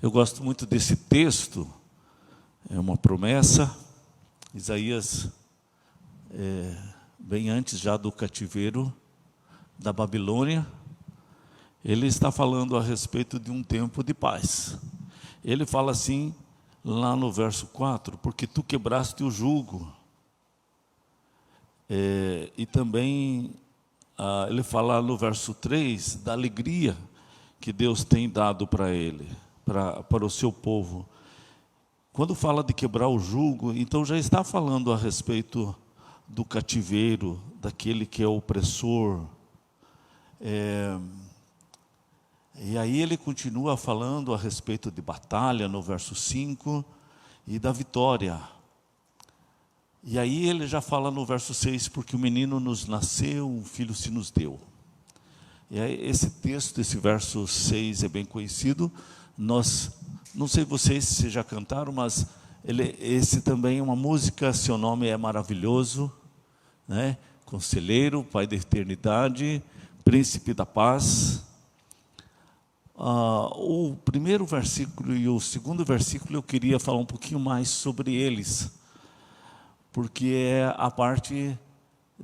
Eu gosto muito desse texto, é uma promessa. Isaías, bem antes já do cativeiro da Babilônia, ele está falando a respeito de um tempo de paz. Ele fala assim, lá no verso 4, porque tu quebraste o jugo. E também ele fala no verso 3 da alegria que Deus tem dado para ele, para o seu povo. Quando fala de quebrar o jugo, então já está falando a respeito do cativeiro, daquele que é opressor. E aí ele continua falando a respeito de batalha no verso 5 e da vitória. E aí ele já fala no verso 6, porque o menino nos nasceu, um filho se nos deu. E aí esse texto, esse verso 6 é bem conhecido. Não sei vocês se já cantaram, mas esse também é uma música, seu nome é maravilhoso, né? Conselheiro, Pai da eternidade, Príncipe da paz. O primeiro versículo e o segundo versículo eu queria falar um pouquinho mais sobre eles, porque é a parte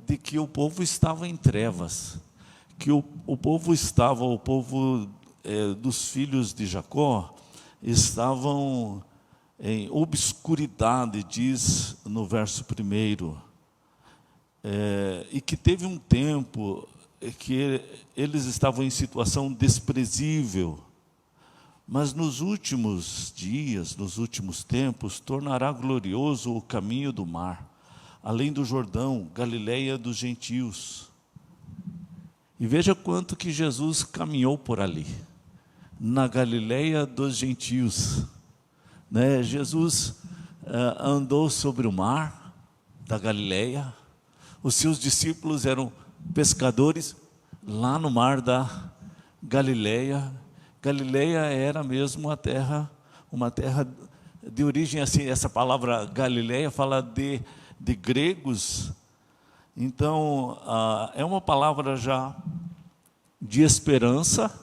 de que o povo estava em trevas, que o povo dos filhos de Jacó estavam em obscuridade, diz no verso 1, e que teve um tempo que eles estavam em situação desprezível, mas nos últimos dias, nos últimos tempos, tornará glorioso o caminho do mar, além do Jordão, Galileia dos gentios. E veja quanto que Jesus caminhou por ali, na Galileia dos gentios, né? Jesus andou sobre o mar da Galileia. Os seus discípulos eram pescadores lá no mar da Galileia. Galileia era mesmo uma terra de origem, assim, essa palavra Galileia fala de gregos. Então, é uma palavra já de esperança.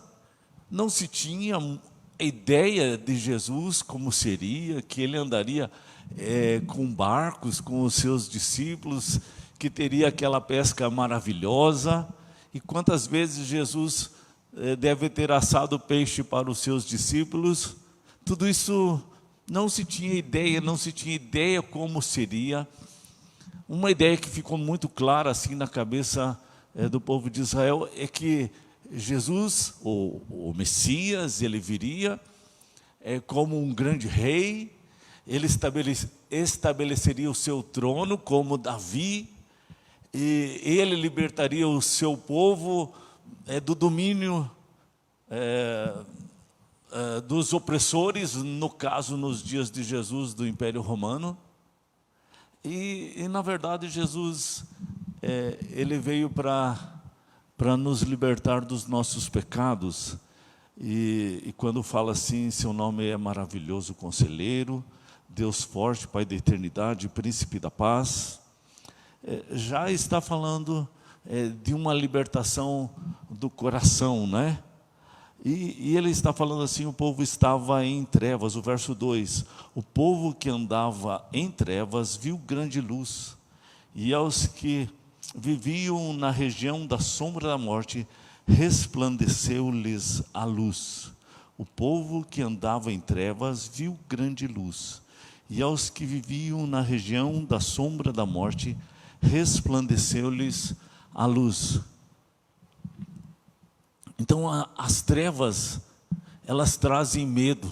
Não se tinha a ideia de Jesus como seria, que ele andaria com barcos, com os seus discípulos, que teria aquela pesca maravilhosa. E quantas vezes Jesus deve ter assado peixe para os seus discípulos. Tudo isso não se tinha ideia como seria. Uma ideia que ficou muito clara assim na cabeça do povo de Israel é que Jesus, o Messias, ele viria como um grande rei. Ele estabeleceria o seu trono como Davi, e ele libertaria o seu povo do domínio dos opressores, no caso, nos dias de Jesus, do Império Romano. E na verdade, Jesus, ele veio para nos libertar dos nossos pecados. E quando fala assim, seu nome é maravilhoso, conselheiro, Deus forte, Pai da eternidade, Príncipe da paz, já está falando de uma libertação do coração, né? E ele está falando assim, o povo estava em trevas. O verso 2, o povo que andava em trevas viu grande luz, e aos que viviam na região da sombra da morte, resplandeceu-lhes a luz. O povo que andava em trevas viu grande luz, e aos que viviam na região da sombra da morte, resplandeceu-lhes a luz. Então as trevas, elas trazem medo,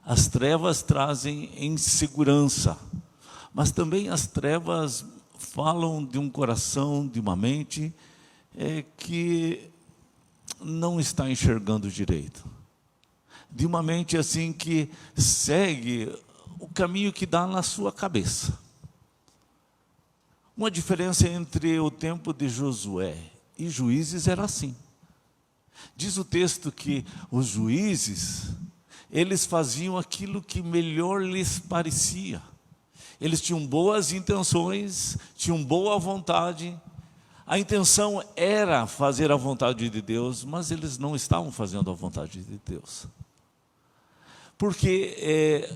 as trevas trazem insegurança, mas também as trevas falam de um coração, de uma mente que não está enxergando direito, de uma mente assim que segue o caminho que dá na sua cabeça. Uma diferença entre o tempo de Josué e Juízes era assim. Diz o texto que os juízes, eles faziam aquilo que melhor lhes parecia. Eles tinham boas intenções, tinham boa vontade. A intenção era fazer a vontade de Deus, mas eles não estavam fazendo a vontade de Deus. Porque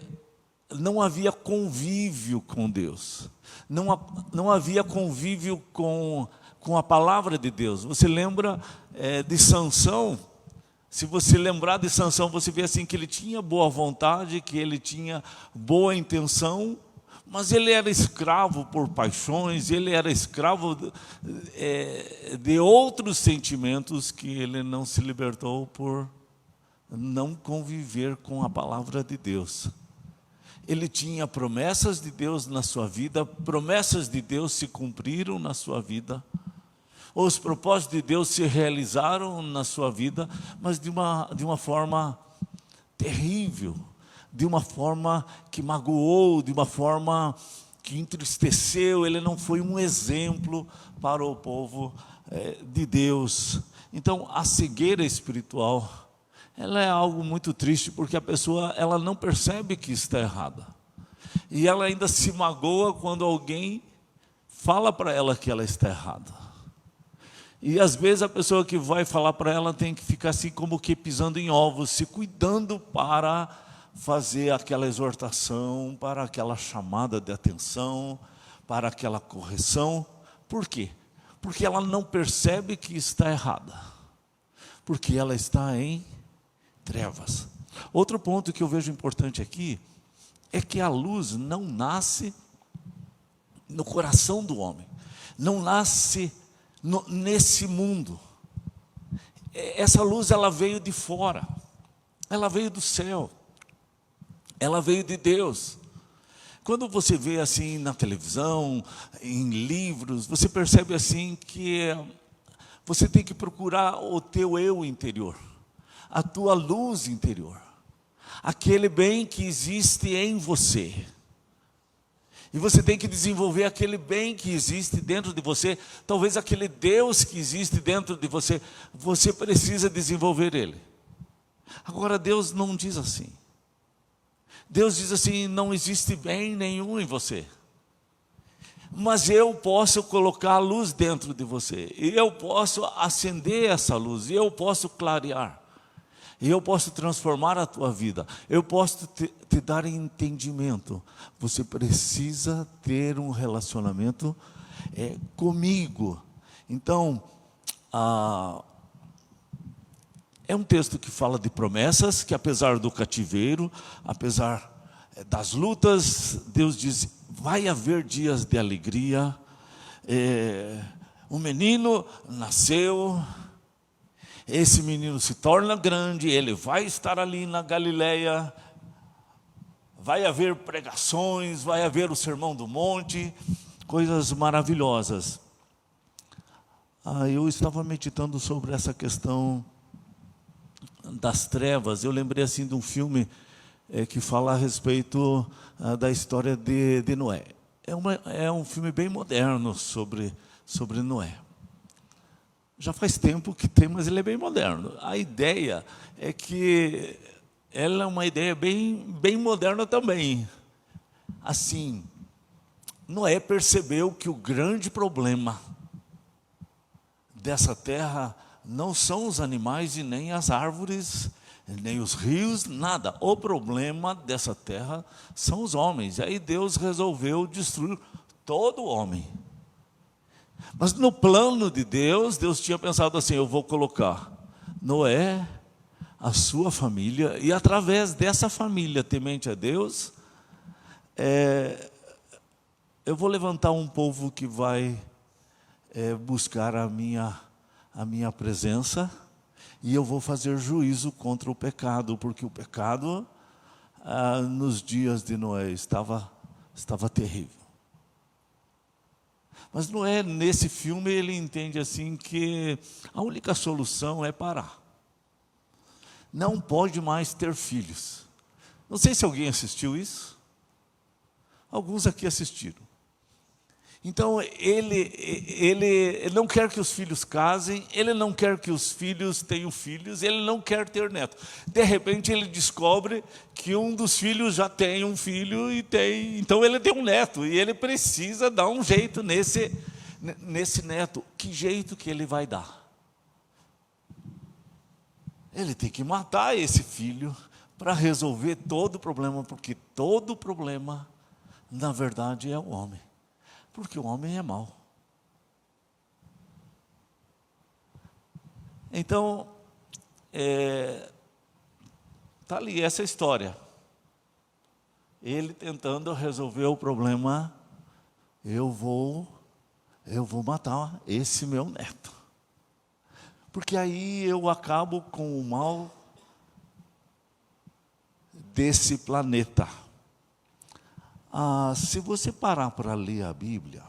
não havia convívio com Deus, não havia convívio com a palavra de Deus. Você lembra de Sansão? Se você lembrar de Sansão, você vê assim que ele tinha boa vontade, que ele tinha boa intenção, mas ele era escravo por paixões, ele era escravo de outros sentimentos que ele não se libertou por não conviver com a palavra de Deus. Ele tinha promessas de Deus na sua vida, promessas de Deus se cumpriram na sua vida, os propósitos de Deus se realizaram na sua vida, mas de uma forma terrível, de uma forma que magoou, de uma forma que entristeceu. Ele não foi um exemplo para o povo de Deus. Então, a cegueira espiritual, ela é algo muito triste, porque a pessoa ela não percebe que está errada. E ela ainda se magoa quando alguém fala para ela que ela está errada. E às vezes a pessoa que vai falar para ela tem que ficar assim como que pisando em ovos, se cuidando para fazer aquela exortação, para aquela chamada de atenção, para aquela correção. Por quê? Porque ela não percebe que está errada, porque ela está em trevas. Outro ponto que eu vejo importante aqui é que a luz não nasce no coração do homem, não nasce nesse mundo. Essa luz ela veio de fora, ela veio do céu, ela veio de Deus. Quando você vê assim na televisão, em livros, você percebe assim que você tem que procurar o teu eu interior, a tua luz interior, aquele bem que existe em você. E você tem que desenvolver aquele bem que existe dentro de você. Talvez aquele Deus que existe dentro de você, você precisa desenvolver ele. Agora Deus não diz assim. Deus diz assim: não existe bem nenhum em você, mas eu posso colocar a luz dentro de você, e eu posso acender essa luz, e eu posso clarear, e eu posso transformar a tua vida, eu posso te dar entendimento. Você precisa ter um relacionamento comigo. Então, é um texto que fala de promessas, que apesar do cativeiro, apesar das lutas, Deus diz: vai haver dias de alegria. Um menino nasceu, esse menino se torna grande, ele vai estar ali na Galileia, vai haver pregações, vai haver o Sermão do Monte, coisas maravilhosas. Eu estava meditando sobre essa questão das trevas. Eu lembrei assim de um filme que fala a respeito da história de Noé. É um filme bem moderno sobre Noé. Já faz tempo que tem, mas ele é bem moderno. A ideia é que ela é uma ideia bem moderna também. Assim, Noé percebeu que o grande problema dessa terra não são os animais e nem as árvores, nem os rios, nada. O problema dessa terra são os homens. E aí Deus resolveu destruir todo o homem. Mas no plano de Deus, Deus tinha pensado assim: eu vou colocar Noé, a sua família, e através dessa família temente a Deus, eu vou levantar um povo que vai buscar a minha presença, e eu vou fazer juízo contra o pecado, porque o pecado nos dias de Noé estava terrível. Mas Noé, nesse filme, ele entende assim que a única solução é parar. Não pode mais ter filhos. Não sei se alguém assistiu isso. Alguns aqui assistiram. Então, ele não quer que os filhos casem, ele não quer que os filhos tenham filhos, ele não quer ter neto. De repente, ele descobre que um dos filhos já tem um filho, então ele tem um neto, e ele precisa dar um jeito nesse neto. Que jeito que ele vai dar? Ele tem que matar esse filho para resolver todo o problema, porque todo o problema, na verdade, é o homem. Porque o homem é mau. Então, está ali essa história. Ele tentando resolver o problema, eu vou matar esse meu neto. Porque aí eu acabo com o mal desse planeta. Se você parar para ler a Bíblia,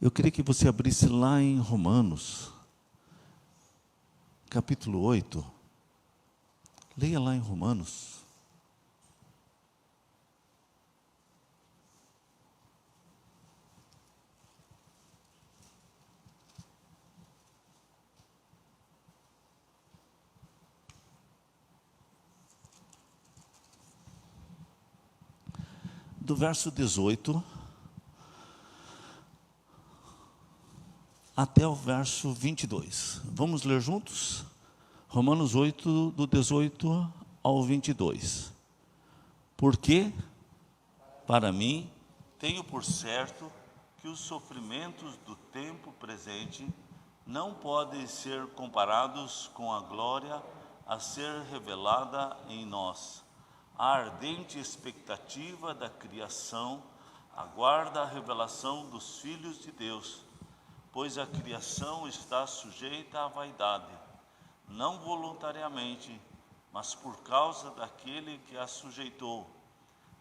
eu queria que você abrisse lá em Romanos, capítulo 8. Leia lá em Romanos. Do verso 18 até o verso 22. Vamos ler juntos? Romanos 8, do 18 ao 22. Porque, para mim, tenho por certo que os sofrimentos do tempo presente não podem ser comparados com a glória a ser revelada em nós. A ardente expectativa da criação aguarda a revelação dos filhos de Deus, pois a criação está sujeita à vaidade, não voluntariamente, mas por causa daquele que a sujeitou,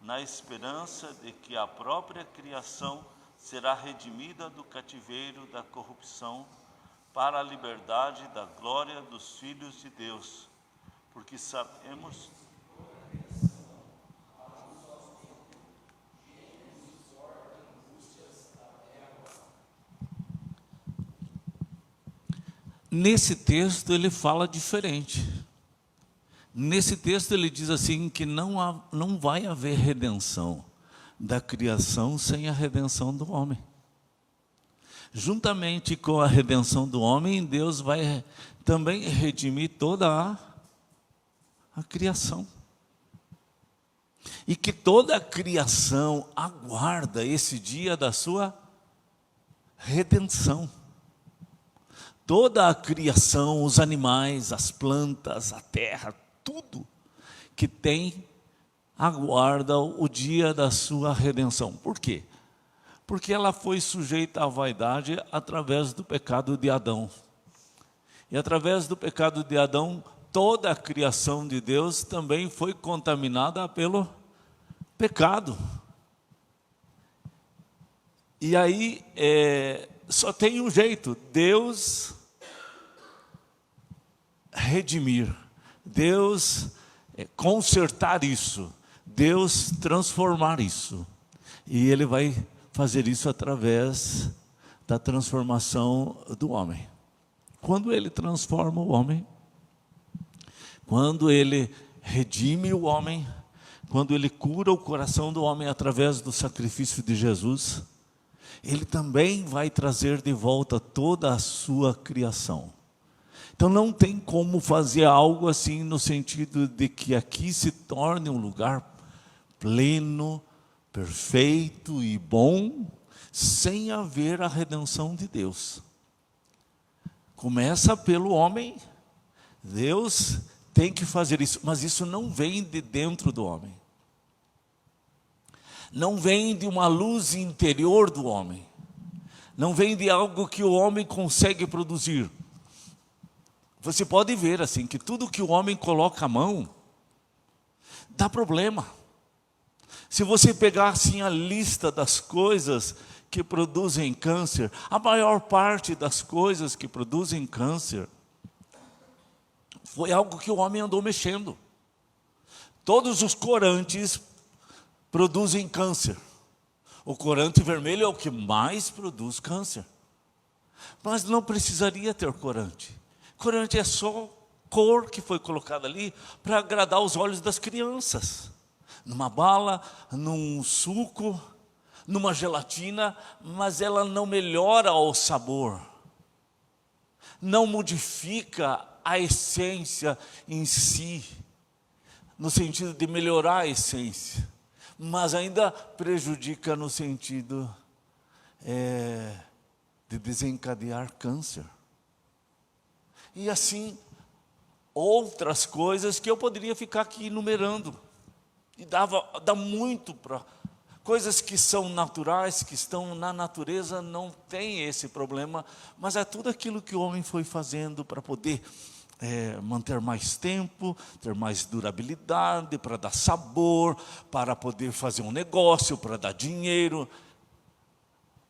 na esperança de que a própria criação será redimida do cativeiro da corrupção para a liberdade da glória dos filhos de Deus, porque sabemos nesse texto ele fala diferente. Nesse texto ele diz assim que não vai haver redenção da criação sem a redenção do homem. Juntamente com a redenção do homem, Deus vai também redimir toda a criação. E que toda a criação aguarda esse dia da sua redenção. Toda a criação, os animais, as plantas, a terra, tudo que tem, aguarda o dia da sua redenção. Por quê? Porque ela foi sujeita à vaidade através do pecado de Adão. E através do pecado de Adão, toda a criação de Deus também foi contaminada pelo pecado. E aí, só tem um jeito: Deus redimir, Deus consertar isso, Deus transformar isso. E Ele vai fazer isso através da transformação do homem. Quando Ele transforma o homem, quando Ele redime o homem, quando Ele cura o coração do homem através do sacrifício de Jesus, Ele também vai trazer de volta toda a sua criação. Então não tem como fazer algo assim no sentido de que aqui se torne um lugar pleno, perfeito e bom, sem haver a redenção de Deus. Começa pelo homem, Deus tem que fazer isso, mas isso não vem de dentro do homem. Não vem de uma luz interior do homem. Não vem de algo que o homem consegue produzir. Você pode ver assim, que tudo que o homem coloca a mão, dá problema. Se você pegar assim a lista das coisas que produzem câncer, a maior parte das coisas que produzem câncer, foi algo que o homem andou mexendo. Todos os corantes produzem câncer. O corante vermelho é o que mais produz câncer. Mas não precisaria ter corante. Corante é só cor que foi colocada ali para agradar os olhos das crianças. Numa bala, num suco, numa gelatina, mas ela não melhora o sabor. Não modifica a essência em si, no sentido de melhorar a essência, mas ainda prejudica no sentido de desencadear câncer. E assim, outras coisas que eu poderia ficar aqui enumerando. E dá muito para... Coisas que são naturais, que estão na natureza, não tem esse problema, mas é tudo aquilo que o homem foi fazendo para poder manter mais tempo, ter mais durabilidade, para dar sabor, para poder fazer um negócio, para dar dinheiro.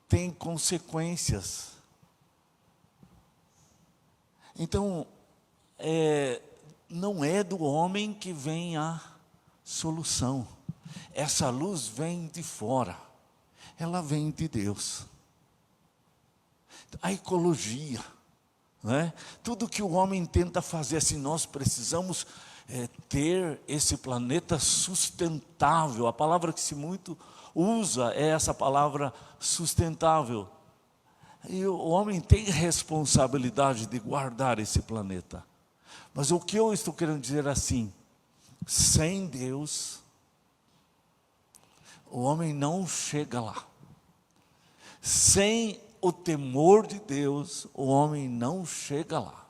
Tem consequências. Então, não é do homem que vem a solução. Essa luz vem de fora, ela vem de Deus. A ecologia, né? Tudo que o homem tenta fazer assim, nós precisamos ter esse planeta sustentável. A palavra que se muito usa é essa palavra sustentável. E o homem tem responsabilidade de guardar esse planeta. Mas o que eu estou querendo dizer assim, sem Deus, o homem não chega lá. Sem o temor de Deus, o homem não chega lá.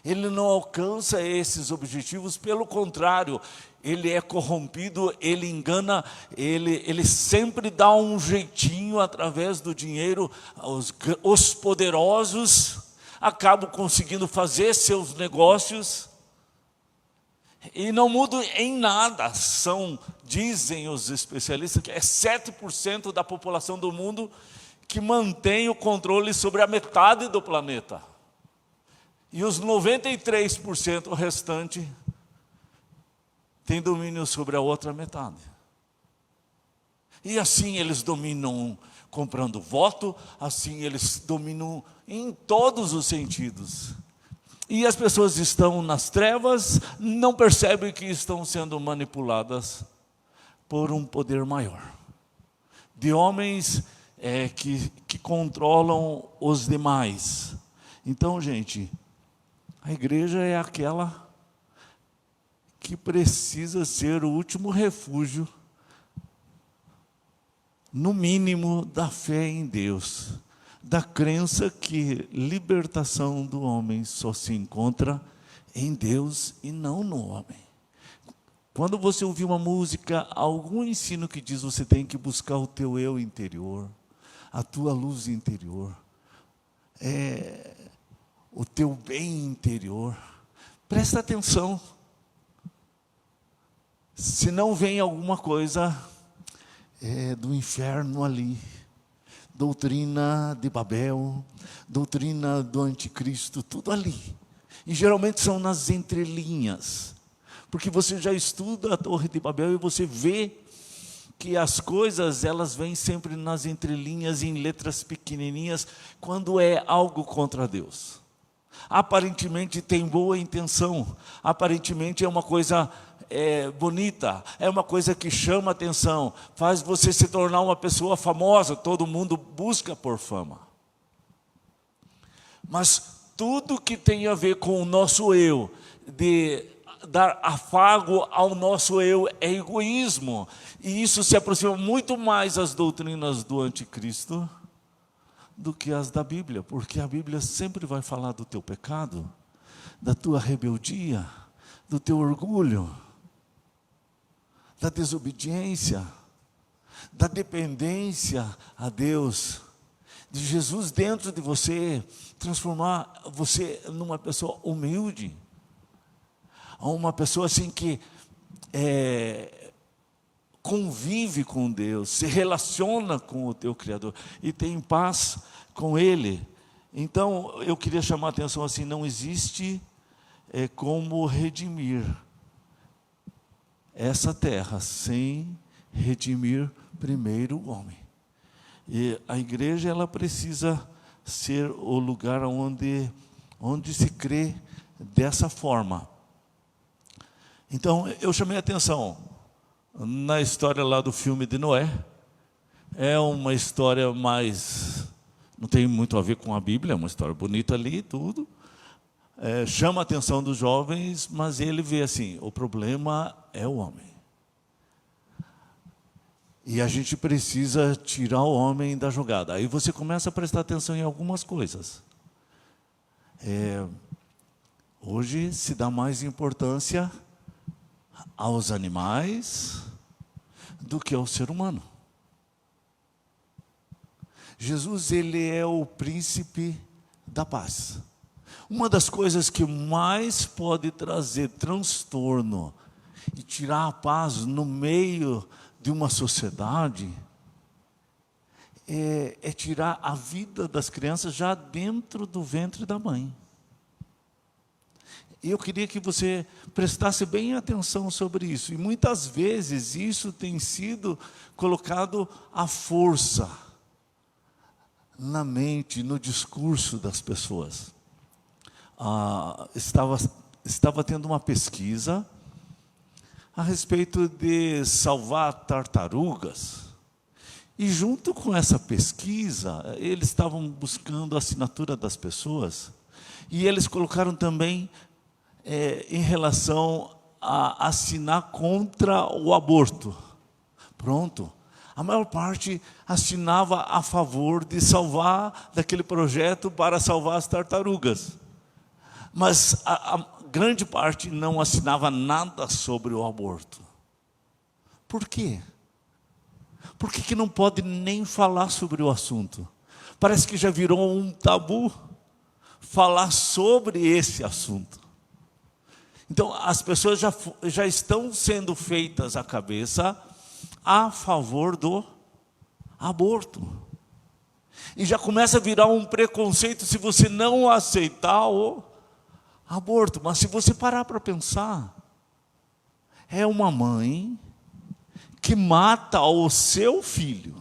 Ele não alcança esses objetivos, pelo contrário, ele é corrompido, ele engana, ele sempre dá um jeitinho através do dinheiro. Os poderosos acabam conseguindo fazer seus negócios e não mudam em nada. Dizem os especialistas, que é 7% da população do mundo que mantém o controle sobre a metade do planeta. E os 93% restante tem domínio sobre a outra metade. E assim eles dominam comprando voto, assim eles dominam em todos os sentidos. E as pessoas estão nas trevas, não percebem que estão sendo manipuladas por um poder maior. De homens que controlam os demais. Então, gente, a igreja é aquela que precisa ser o último refúgio, no mínimo, da fé em Deus, da crença que libertação do homem só se encontra em Deus e não no homem. Quando você ouvir uma música, algum ensino que diz você tem que buscar o teu eu interior, a tua luz interior, o teu bem interior, presta atenção. Se não vem alguma coisa do inferno ali, doutrina de Babel, doutrina do anticristo, tudo ali. E geralmente são nas entrelinhas, porque você já estuda a Torre de Babel e você vê que as coisas, elas vêm sempre nas entrelinhas, em letras pequenininhas, quando é algo contra Deus. Aparentemente tem boa intenção, aparentemente é uma coisa bonita, é uma coisa que chama atenção, faz você se tornar uma pessoa famosa, todo mundo busca por fama. Mas tudo que tem a ver com o nosso eu, de dar afago ao nosso eu, é egoísmo. E isso se aproxima muito mais às doutrinas do anticristo do que as da Bíblia, porque a Bíblia sempre vai falar do teu pecado, da tua rebeldia, do teu orgulho, da desobediência, da dependência a Deus, de Jesus dentro de você, transformar você numa pessoa humilde, uma pessoa assim que convive com Deus, se relaciona com o teu Criador e tem paz com Ele. Então, eu queria chamar a atenção assim, não existe como redimir essa terra sem redimir primeiro o homem. E a igreja, ela precisa ser o lugar onde se crê dessa forma. Então, eu chamei a atenção na história lá do filme de Noé. É uma história mais... não tem muito a ver com a Bíblia, é uma história bonita ali e tudo. chama a atenção dos jovens, mas ele vê assim, o problema é o homem. E a gente precisa tirar o homem da jogada. Aí você começa a prestar atenção em algumas coisas. Hoje se dá mais importância aos animais do que ao ser humano. Jesus, ele é o príncipe da paz. Uma das coisas que mais pode trazer transtorno e tirar a paz no meio de uma sociedade é tirar a vida das crianças já dentro do ventre da mãe. Eu queria que você prestasse bem atenção sobre isso. E muitas vezes isso tem sido colocado à força na mente, no discurso das pessoas. Estava tendo uma pesquisa a respeito de salvar tartarugas. E junto com essa pesquisa, eles estavam buscando a assinatura das pessoas. E eles colocaram também em relação a assinar contra o aborto. Pronto. A maior parte assinava a favor de salvar daquele projeto para salvar as tartarugas. Mas a grande parte não assinava nada sobre o aborto. Por quê? Por que não pode nem falar sobre o assunto? Parece que já virou um tabu falar sobre esse assunto. Então, as pessoas já estão sendo feitas a cabeça a favor do aborto. E já começa a virar um preconceito se você não aceitar o aborto. Mas se você parar para pensar, é uma mãe que mata o seu filho.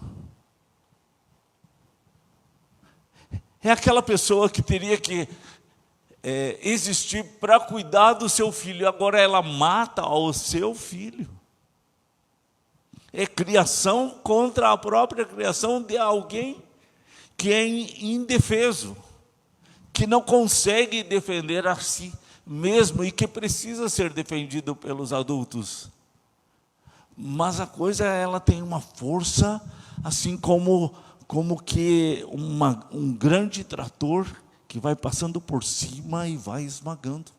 É aquela pessoa que teria que existir para cuidar do seu filho. Agora ela mata o seu filho. É criação contra a própria criação de alguém que é indefeso, que não consegue defender a si mesmo e que precisa ser defendido pelos adultos. Mas a coisa, ela tem uma força, assim como que um grande trator que vai passando por cima e vai esmagando.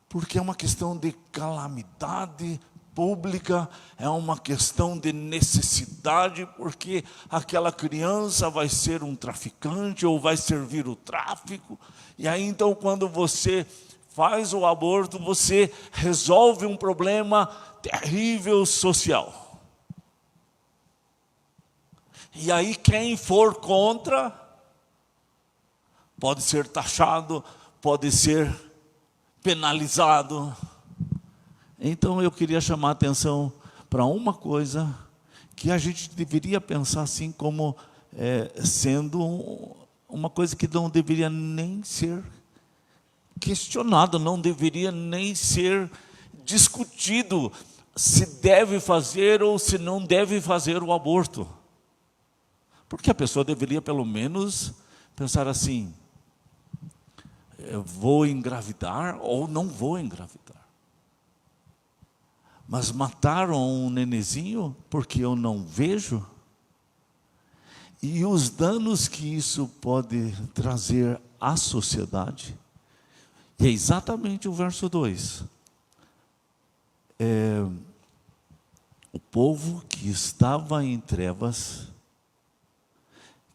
Porque é uma questão de calamidade pública, é uma questão de necessidade, porque aquela criança vai ser um traficante ou vai servir o tráfico. E aí então, quando você faz o aborto, você resolve um problema terrível social. E aí quem for contra pode ser taxado, pode ser penalizado. Então eu queria chamar a atenção para uma coisa que a gente deveria pensar assim como sendo uma coisa que não deveria nem ser questionado, não deveria nem ser discutido se deve fazer ou se não deve fazer o aborto. Porque a pessoa deveria pelo menos pensar assim, eu vou engravidar ou não vou engravidar. Mas mataram um nenezinho porque eu não vejo? E os danos que isso pode trazer à sociedade? E é exatamente o verso 2. O povo que estava em trevas,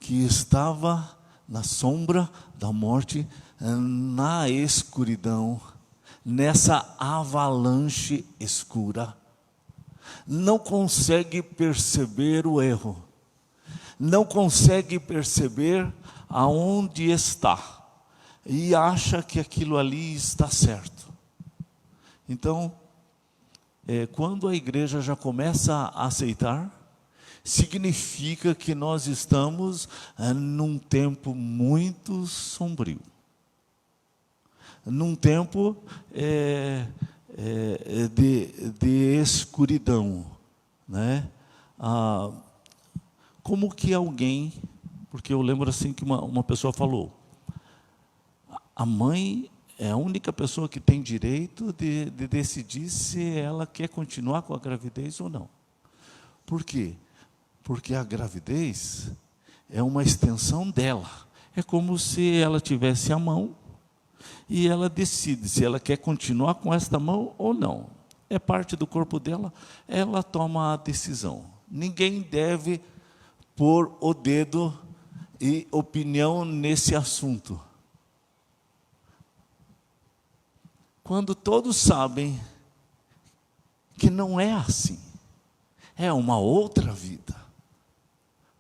que estava na sombra da morte, na escuridão, nessa avalanche escura, não consegue perceber o erro, não consegue perceber aonde está, e acha que aquilo ali está certo. Então, quando a igreja já começa a aceitar, significa que nós estamos num tempo muito sombrio. Num tempo de escuridão, né? Como que alguém, porque eu lembro assim que uma pessoa falou, a mãe é a única pessoa que tem direito de decidir se ela quer continuar com a gravidez ou não. Por quê? Porque a gravidez é uma extensão dela. É como se ela tivesse a mão e ela decide se ela quer continuar com esta mão ou não. É parte do corpo dela, ela toma a decisão. Ninguém deve pôr o dedo e opinião nesse assunto. Quando todos sabem que não é assim, é uma outra vida,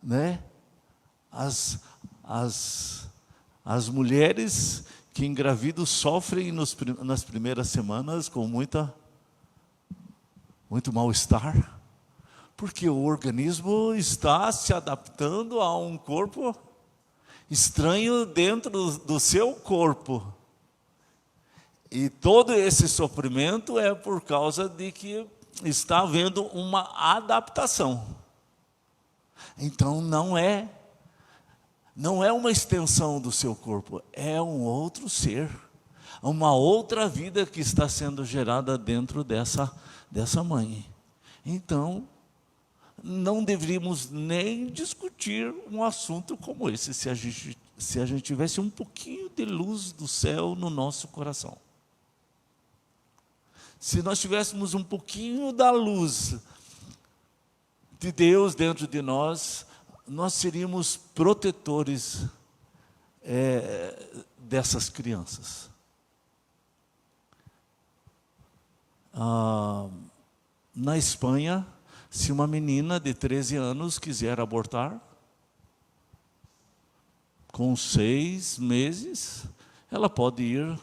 né? As mulheres que engravidam sofrem nas primeiras semanas com muito mal-estar, porque o organismo está se adaptando a um corpo estranho dentro do seu corpo. E todo esse sofrimento é por causa de que está havendo uma adaptação. Então não é uma extensão do seu corpo, é um outro ser, uma outra vida que está sendo gerada dentro dessa mãe. Então, não deveríamos nem discutir um assunto como esse, se a gente tivesse um pouquinho de luz do céu no nosso coração. Se nós tivéssemos um pouquinho da luz de Deus dentro de nós, nós seríamos protetores dessas crianças. Na Espanha, se uma menina de 13 anos quiser abortar, com 6 meses, ela pode ir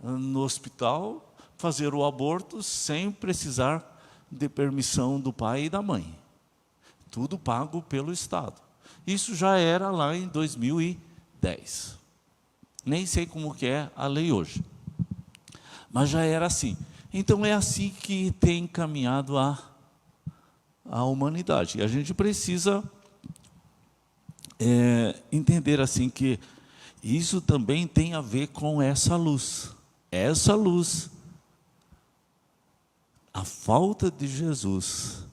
no hospital, fazer o aborto sem precisar de permissão do pai e da mãe. Tudo pago pelo Estado. Isso já era lá em 2010. Nem sei como que é a lei hoje. Mas já era assim. Então é assim que tem caminhado a humanidade. E a gente precisa entender assim que isso também tem a ver com essa luz. Essa luz, a falta de Jesus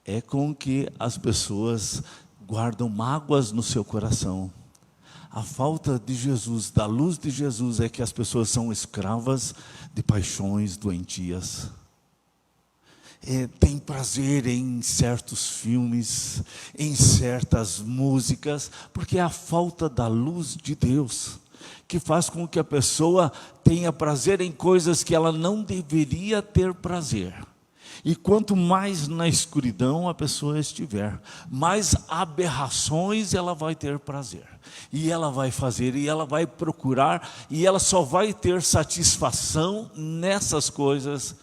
é com que as pessoas guardam mágoas no seu coração. A falta de Jesus, da luz de Jesus, é que as pessoas são escravas de paixões doentias. Tem prazer em certos filmes, em certas músicas, porque é a falta da luz de Deus que faz com que a pessoa tenha prazer em coisas que ela não deveria ter prazer. E quanto mais na escuridão a pessoa estiver, mais aberrações ela vai ter prazer. E ela vai fazer, e ela vai procurar, e ela só vai ter satisfação nessas coisas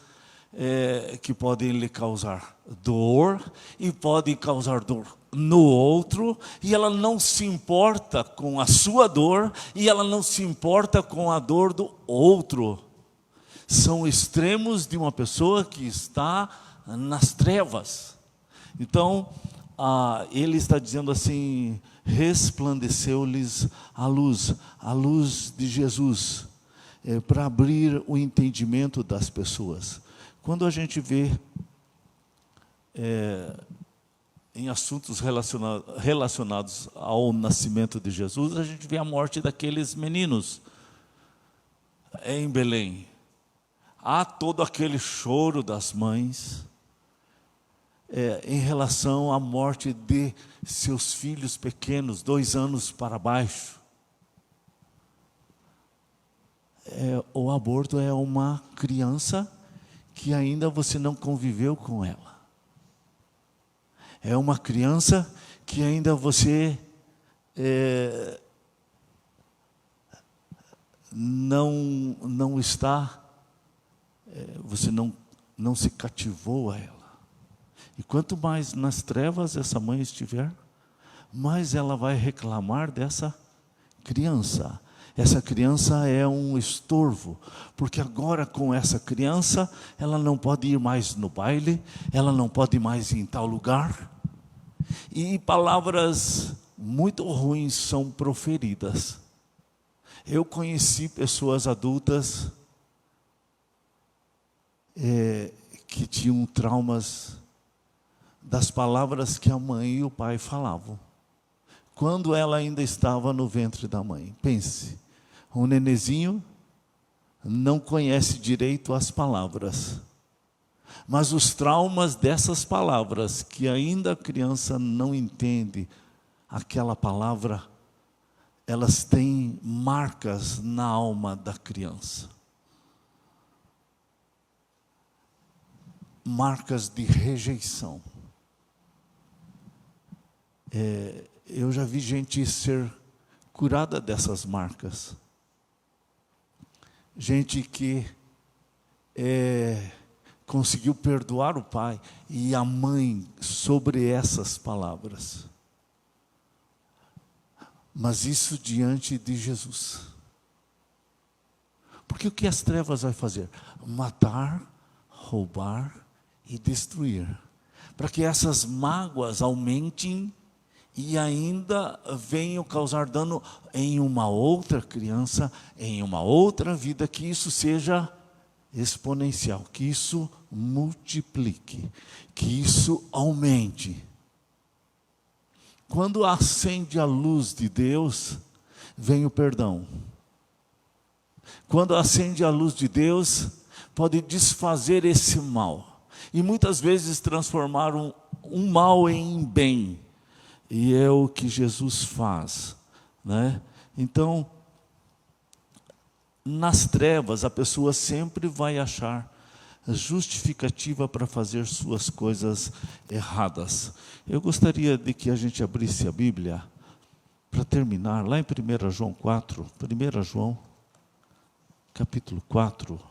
que podem lhe causar dor, e podem causar dor no outro, e ela não se importa com a sua dor, e ela não se importa com a dor do outro. São extremos de uma pessoa que está nas trevas. Então, ele está dizendo assim: resplandeceu-lhes a luz de Jesus, para abrir o entendimento das pessoas. Quando a gente vê em assuntos relacionados ao nascimento de Jesus, a gente vê a morte daqueles meninos em Belém. Há todo aquele choro das mães em relação à morte de seus filhos pequenos, 2 anos para baixo. O aborto é uma criança que ainda você não conviveu com ela. É uma criança que ainda você não está, você não se cativou a ela. E quanto mais nas trevas essa mãe estiver, mais ela vai reclamar dessa criança. Essa criança é um estorvo, porque agora com essa criança, ela não pode ir mais no baile, ela não pode ir mais em tal lugar. E palavras muito ruins são proferidas. Eu conheci pessoas adultas que tinham traumas das palavras que a mãe e o pai falavam, quando ela ainda estava no ventre da mãe. Pense, um nenenzinho não conhece direito as palavras, mas os traumas dessas palavras, que ainda a criança não entende aquela palavra, elas têm marcas na alma da criança. Marcas de rejeição. Eu já vi gente ser curada dessas marcas. Gente que conseguiu perdoar o pai e a mãe sobre essas palavras. Mas isso diante de Jesus. Porque o que as trevas vai fazer? Matar, roubar e destruir. Para que essas mágoas aumentem e ainda venham causar dano em uma outra criança, em uma outra vida, que isso seja exponencial, que isso multiplique, que isso aumente. Quando acende a luz de Deus, vem o perdão. Quando acende a luz de Deus, pode desfazer esse mal. E muitas vezes transformar um mal em bem. E é o que Jesus faz, né? Então, nas trevas, a pessoa sempre vai achar justificativa para fazer suas coisas erradas. Eu gostaria de que a gente abrisse a Bíblia, para terminar, lá em 1 João 4, 1 João, capítulo 4.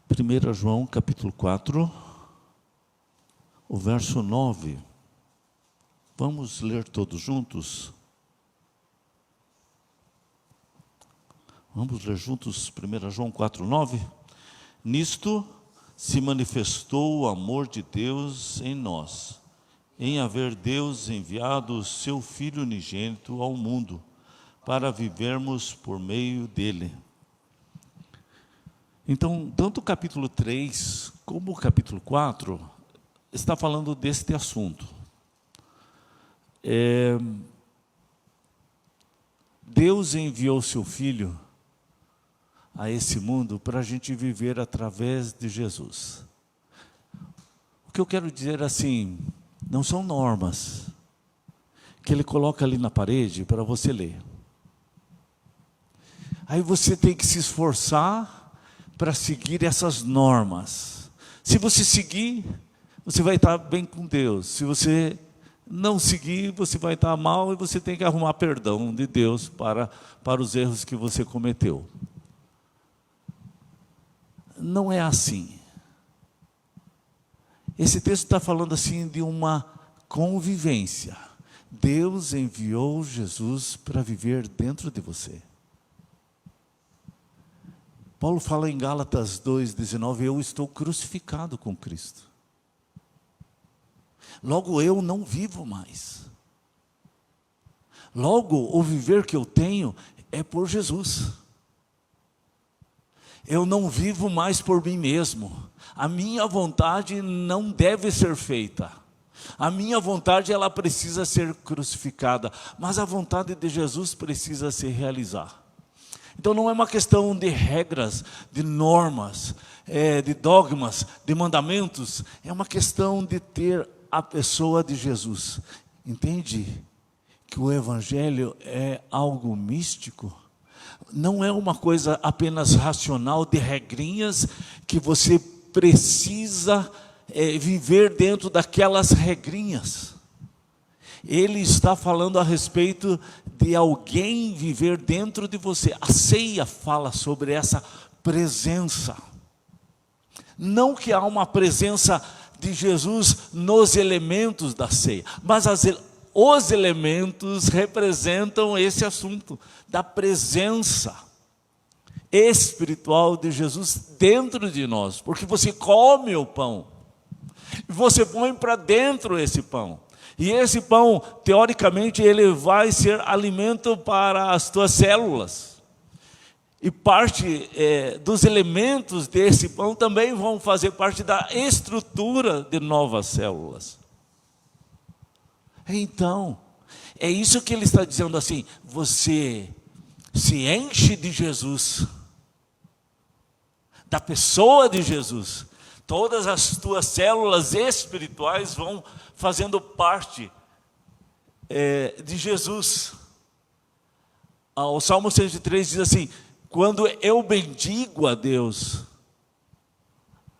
Primeira João, capítulo 4, o verso 9. Vamos ler todos juntos? Vamos ler juntos 1 João 4, 9? Nisto se manifestou o amor de Deus em nós, em haver Deus enviado o seu Filho unigênito ao mundo, para vivermos por meio dele. Então, tanto o capítulo 3 como o capítulo 4 está falando deste assunto. Deus enviou seu Filho a esse mundo para a gente viver através de Jesus. O que eu quero dizer assim, não são normas que Ele coloca ali na parede para você ler. Aí você tem que se esforçar para seguir essas normas. Se você seguir, você vai estar bem com Deus. Se você não seguir, você vai estar mal e você tem que arrumar perdão de Deus para os erros que você cometeu. Não é assim. Esse texto está falando assim de uma convivência. Deus enviou Jesus para viver dentro de você. Paulo fala em Gálatas 2,19, eu estou crucificado com Cristo. Logo eu não vivo mais. Logo o viver que eu tenho é por Jesus. Eu não vivo mais por mim mesmo. A minha vontade não deve ser feita. A minha vontade ela precisa ser crucificada. Mas a vontade de Jesus precisa se realizar. Então não é uma questão de regras, de normas, de dogmas, de mandamentos. É uma questão de ter a pessoa de Jesus. Entende? Que o Evangelho é algo místico. Não é uma coisa apenas racional, de regrinhas, que você precisa viver dentro daquelas regrinhas. Ele está falando a respeito de alguém viver dentro de você. A ceia fala sobre essa presença. Não que há uma presença de Jesus nos elementos da ceia, mas os elementos representam esse assunto da presença espiritual de Jesus dentro de nós, porque você come o pão, você põe para dentro esse pão, e esse pão, teoricamente, ele vai ser alimento para as tuas células, e parte dos elementos desse pão também vão fazer parte da estrutura de novas células. Então, é isso que ele está dizendo assim, você se enche de Jesus, da pessoa de Jesus, todas as tuas células espirituais vão fazendo parte de Jesus. O Salmo 103 diz assim, quando eu bendigo a Deus,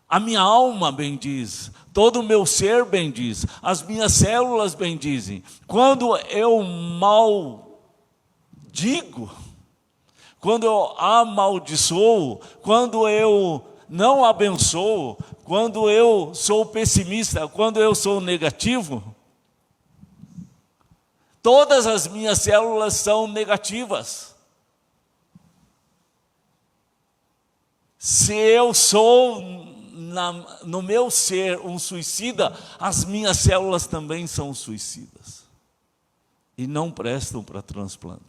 a minha alma bendiz, todo o meu ser bendiz, as minhas células bendizem. Quando eu maldigo, quando eu amaldiçoo, quando eu não abençoo, quando eu sou pessimista, quando eu sou negativo, todas as minhas células são negativas. Se eu sou, no meu ser, um suicida, as minhas células também são suicidas. E não prestam para transplante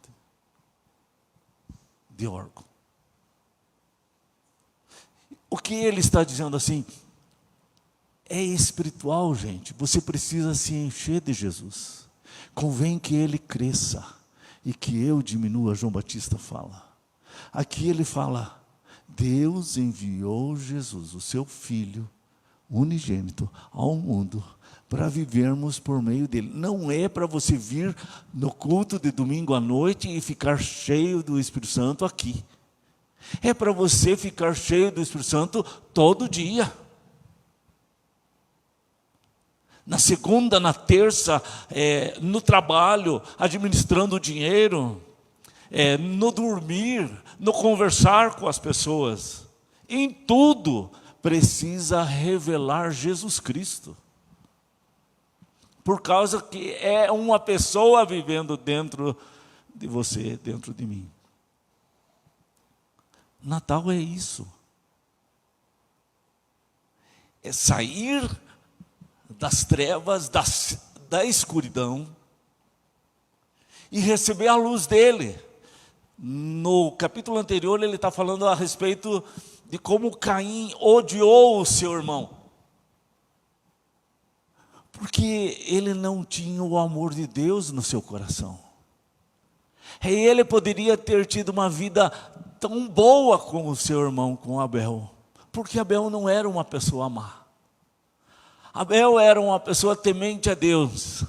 de órgão. O que ele está dizendo assim, é espiritual, gente. Você precisa se encher de Jesus. Convém que ele cresça e que eu diminua, João Batista fala. Aqui ele fala, Deus enviou Jesus, o seu Filho unigênito, ao mundo, para vivermos por meio dele. Não é para você vir no culto de domingo à noite e ficar cheio do Espírito Santo aqui. É para você ficar cheio do Espírito Santo todo dia. Na segunda, na terça, no trabalho, administrando o dinheiro, no dormir, no conversar com as pessoas. Em tudo precisa revelar Jesus Cristo. Por causa que é uma pessoa vivendo dentro de você, dentro de mim. Natal é isso. É sair das trevas, da escuridão e receber a luz dele. No capítulo anterior ele está falando a respeito de como Caim odiou o seu irmão. Porque ele não tinha o amor de Deus no seu coração. E ele poderia ter tido uma vida tão boa com o seu irmão, com Abel. Porque Abel não era uma pessoa má. Abel era uma pessoa temente a Deus.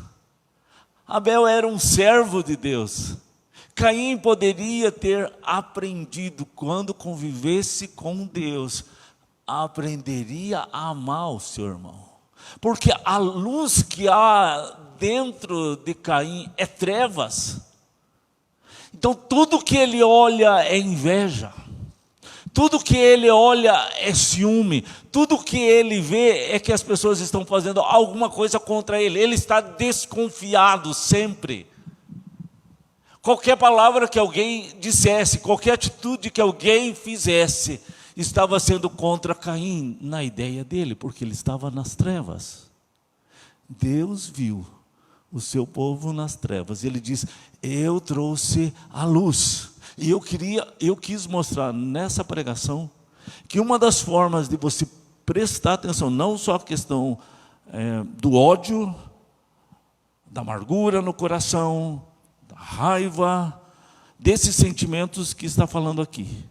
Abel era um servo de Deus. Caim poderia ter aprendido, quando convivesse com Deus, aprenderia a amar o seu irmão. Porque a luz que há dentro de Caim é trevas. Então tudo que ele olha é inveja. Tudo que ele olha é ciúme. Tudo que ele vê é que as pessoas estão fazendo alguma coisa contra ele. Ele está desconfiado sempre. Qualquer palavra que alguém dissesse, qualquer atitude que alguém fizesse, estava sendo contra Caim na ideia dele, porque ele estava nas trevas. Deus viu o seu povo nas trevas. Ele diz, eu trouxe a luz. E eu quis mostrar nessa pregação que uma das formas de você prestar atenção, não só a questão do ódio, da amargura no coração, da raiva, desses sentimentos que está falando aqui,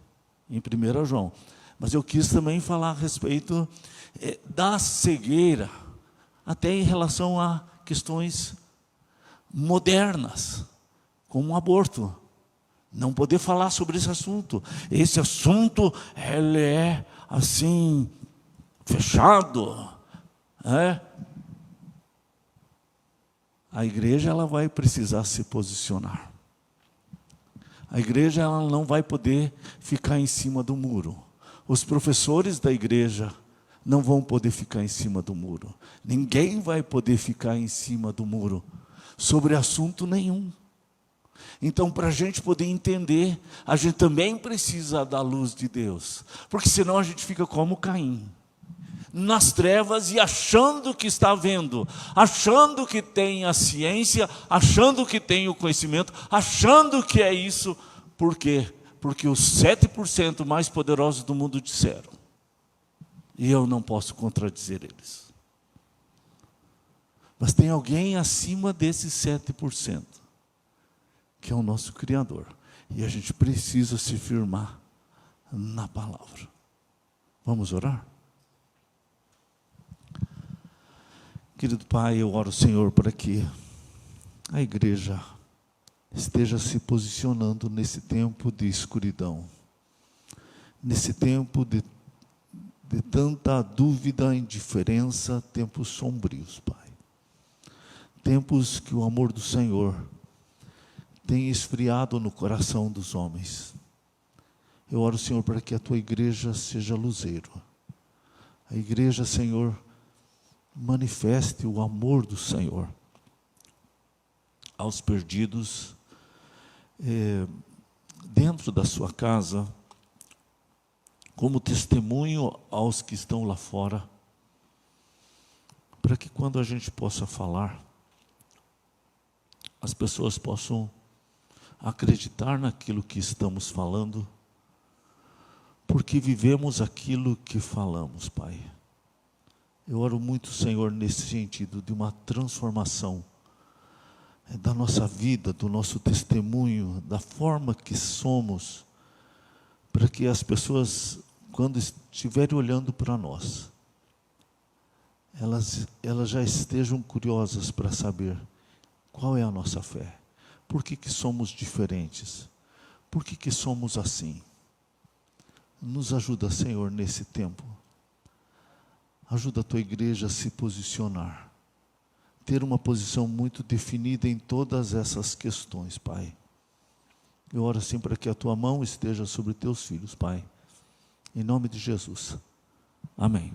em 1 João. Mas eu quis também falar a respeito da cegueira, até em relação a questões modernas, como o aborto. Não poder falar sobre esse assunto. Esse assunto, ele é assim, fechado. A igreja, ela vai precisar se posicionar. A igreja, ela não vai poder ficar em cima do muro. Os professores da igreja não vão poder ficar em cima do muro. Ninguém vai poder ficar em cima do muro sobre assunto nenhum. Então, para a gente poder entender, a gente também precisa da luz de Deus, porque senão a gente fica como Caim, nas trevas e achando que está vendo, achando que tem a ciência, achando que tem o conhecimento, achando que é isso. Por quê? Porque os 7% mais poderosos do mundo disseram, e eu não posso contradizer eles. Mas tem alguém acima desses 7%, que é o nosso Criador, e a gente precisa se firmar na palavra. Vamos orar? Querido Pai, eu oro, Senhor, para que a igreja esteja se posicionando nesse tempo de escuridão, nesse tempo de tanta dúvida, indiferença, tempos sombrios, Pai. Tempos que o amor do Senhor tem esfriado no coração dos homens. Eu oro, Senhor, para que a Tua igreja seja luzeiro. A igreja, Senhor, manifeste o amor do Senhor aos perdidos, dentro da sua casa, como testemunho aos que estão lá fora, para que quando a gente possa falar, as pessoas possam acreditar naquilo que estamos falando, porque vivemos aquilo que falamos, Pai. Eu oro muito, Senhor, nesse sentido de uma transformação da nossa vida, do nosso testemunho, da forma que somos, para que as pessoas, quando estiverem olhando para nós, elas já estejam curiosas para saber qual é a nossa fé, por que somos diferentes, por que somos assim. Nos ajuda, Senhor, nesse tempo. Ajuda a Tua igreja a se posicionar, ter uma posição muito definida em todas essas questões, Pai. Eu oro assim para que a Tua mão esteja sobre Teus filhos, Pai. Em nome de Jesus. Amém.